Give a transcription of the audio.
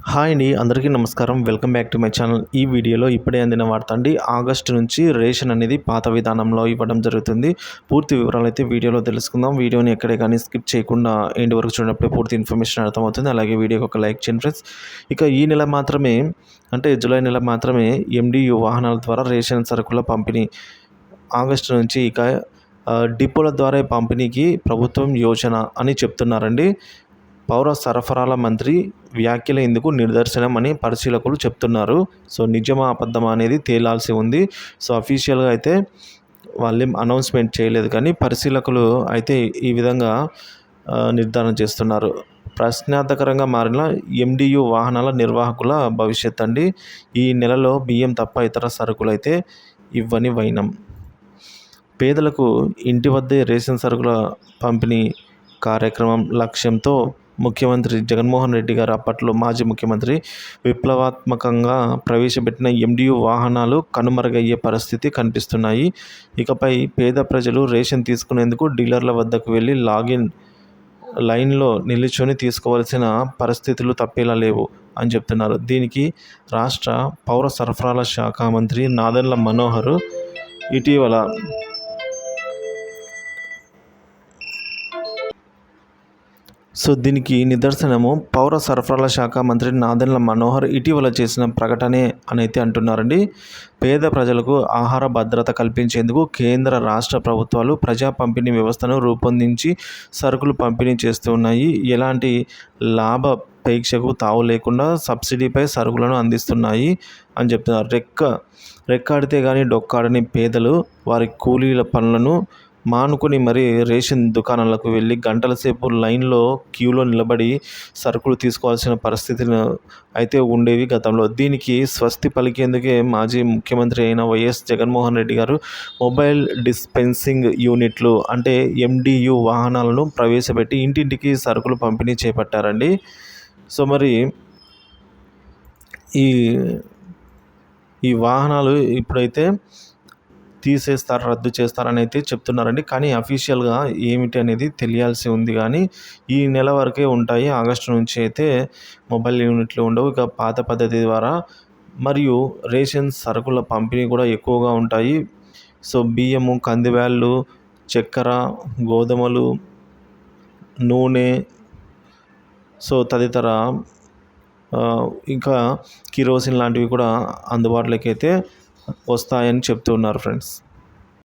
Hi అండి, అందరికీ నమస్కారం. Welcome back to my channel. ఈ వీడియోలో ఇప్పుడే అందిన వార్త అండి. ఆగస్టు నుంచి రేషన్ అనేది పాత విధానంలో ఇవ్వడం జరుగుతుంది. పూర్తి వివరాలు అయితే వీడియోలో తెలుసుకుందాం. వీడియోని ఎక్కడే కానీ స్కిప్ చేయకుండా ఎండ్ వరకు చూడనప్పుడే పూర్తి ఇన్ఫర్మేషన్ అర్థమవుతుంది. అలాగే వీడియోకి ఒక లైక్ చేయండి ఫ్రెండ్స్. ఇక ఈ నెల మాత్రమే, అంటే జూలై నెల మాత్రమే MDU వాహనాల ద్వారా రేషన్ సరుకుల పంపిణీ. ఆగస్టు నుంచి ఇక డిపోల ద్వారా పంపిణీకి ప్రభుత్వం యోచన అని చెప్తున్నారండి. పౌర సరఫరాల మంత్రి వ్యాఖ్యలు ఇందుకు నిదర్శనం అని పరిశీలకులు చెప్తున్నారు. సో నిజమా అబద్ధమా అనేది తేలాల్సి ఉంది. సో అఫీషియల్గా అయితే వాళ్ళేం అనౌన్స్మెంట్ చేయలేదు, కానీ పరిశీలకులు అయితే ఈ విధంగా నిర్ధారణ చేస్తున్నారు. ప్రశ్నార్థకరంగా మారిన MDU వాహనాల నిర్వాహకుల భవిష్యత్ అండి. ఈ నెలలో బియ్యం తప్ప ఇతర సరుకులు అయితే ఇవ్వని వైనం. పేదలకు ఇంటి వద్దే రేషన్ సరుకుల పంపిణీ కార్యక్రమం లక్ష్యంతో ముఖ్యమంత్రి జగన్మోహన్ రెడ్డి గారు, అప్పట్లో మాజీ ముఖ్యమంత్రి, విప్లవాత్మకంగా ప్రవేశపెట్టిన MDU వాహనాలు కనుమరుగయ్యే పరిస్థితి కనిపిస్తున్నాయి. ఇకపై పేద ప్రజలు రేషన్ తీసుకునేందుకు డీలర్ల వద్దకు వెళ్ళి లైన్లో నిల్చొని తీసుకోవాల్సిన పరిస్థితులు తప్పేలా లేవు అని చెప్తున్నారు. దీనికి రాష్ట్ర పౌర సరఫరాల శాఖ మంత్రి నాదెండ్ల మనోహర్ ఇటీవల దీనికి నిదర్శనము పౌర సరఫరాల శాఖ మంత్రి నాదెండ్ల మనోహర్ ఇటీవల చేసిన ప్రకటనే అని అయితే అంటున్నారండి. పేద ప్రజలకు ఆహార భద్రత కల్పించేందుకు కేంద్ర రాష్ట్ర ప్రభుత్వాలు ప్రజా పంపిణీ వ్యవస్థను రూపొందించి సరుకులు పంపిణీ చేస్తున్నాయి. ఎలాంటి లాభాపేక్షకు తావు లేకుండా సబ్సిడీపై సరుకులను అందిస్తున్నాయి అని చెప్తున్నారు. రెక్కాడితే కానీ డొక్కాడని పేదలు వారి కూలీల పనులను మానుకొని మరీ రేషన్ దుకాణాలకు వెళ్ళి గంటల సేపు క్యూలో నిలబడి సరుకులు తీసుకోవాల్సిన పరిస్థితులు అయితే ఉండేవి గతంలో. దీనికి స్వస్తి పలికేందుకే మాజీ ముఖ్యమంత్రి అయిన వైఎస్ జగన్మోహన్ రెడ్డి గారు మొబైల్ డిస్పెన్సింగ్ యూనిట్లు, అంటే MDU వాహనాలను ప్రవేశపెట్టి ఇంటింటికి సరుకులు పంపిణీ చేపట్టారండి. సో మరి ఈ వాహనాలు ఇప్పుడైతే తీసేస్తారు, రద్దు చేస్తారని అయితే చెప్తున్నారండి. కానీ అఫీషియల్గా ఏమిటి అనేది తెలియాల్సి ఉంది. కానీ ఈ నెల వరకే ఉంటాయి. ఆగస్టు నుంచి అయితే మొబైల్ యూనిట్లు ఉండవు. ఇక పాత పద్ధతి ద్వారా మరియు రేషన్ సరుకుల పంపిణీ కూడా ఎక్కువగా ఉంటాయి. సో బియ్యము, కందిబ్యాళ్ళు, చక్కెర, గోధుమలు, నూనె, సో తదితర ఇంకా కిరోసిన్ లాంటివి కూడా అందుబాటులోకి అయితే వస్తాయని చెప్తున్నారు ఫ్రెండ్స్.